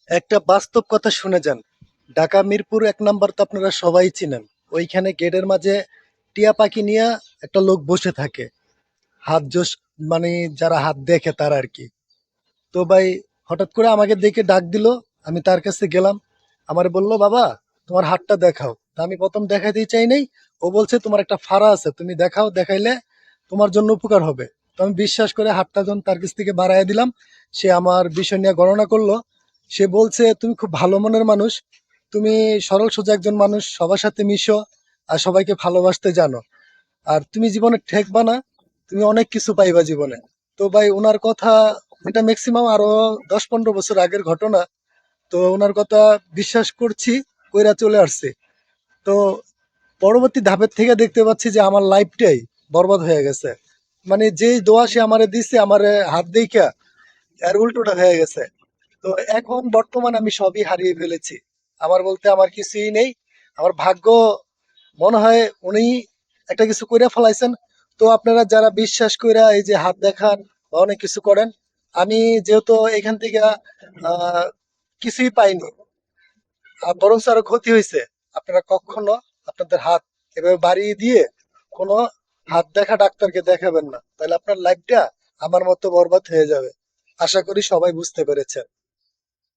একটা বাস্তব কথা শুনে যান। ঢাকা মিরপুর ১ নাম্বার তো আপনারা সবাই চিনেন। ওইখানে গেটের মাঝে টিয়া পাখি নিয়ে একটা লোক বসে থাকে। হাত জোস মানে যারা হাত দেখে তারা আর কি। তো ভাই হঠাৎ করে আমাকে দেখে ডাক দিল। আমি তার কাছে গেলাম। আমারে বলল, বাবা তোমার হাতটা দেখাও। তা আমি প্রথম দেখাতেই চাই নাই। ও বলছে তোমার একটা ফাড়া আছে, তুমি দেখাও, দেখাইলে তোমার জন্য উপকার হবে। তো আমি বিশ্বাস করে হাতটা যখন তার কাছ থেকে বাড়াইয়া দিলাম, সে আমার বিষয় নিয়ে গণনা করলো। সে বলছে তুমি খুব ভালো মনের মানুষ, তুমি সরল সোজা একজন মানুষ, সবার সাথে মিশো আর সবাইকে ভালোবাসতে জানো, আর তুমি জীবনে ঠেকবা না, তুমি অনেক কিছু পাইবা জীবনে। তো ভাই ওনার কথা, এটা ম্যাক্সিমাম আরো 10-15 বছর আগের ঘটনা। তো ওনার কথা বিশ্বাস করছি, কইরা চলে আসছে। তো পরবর্তী ধাপের থেকে দেখতে পাচ্ছি যে আমার লাইফটাই বরবাদ হয়ে গেছে। মানে যেই দোয়া সে আমারে দিছে, আমারে হাত দেখা এর উল্টোটা হয়ে গেছে। তো এখন বর্তমানে আমি সবই হারিয়ে ফেলেছি। আমার বলতে আমার কিছুই নেই। আমার ভাগ্য মনে হয় উনি একটা কিছু কইরা ফেলাইছেন। তো আপনারা যারা বিশ্বাস কইরা এই যে হাত দেখান বা অনেক কিছু করেন, আমি যেহেতু এখান থেকে আহ কিছুই পাইনি, আর বরঞ্চ আরো ক্ষতি হয়েছে, আপনারা কখনো আপনাদের হাত এভাবে বাড়িয়ে দিয়ে কোনো হাত দেখা ডাক্তারকে দেখাবেন না, তাহলে আপনার লাইফটা আমার মতো বরবাদ হয়ে যাবে। আশা করি সবাই বুঝতে পেরেছেন।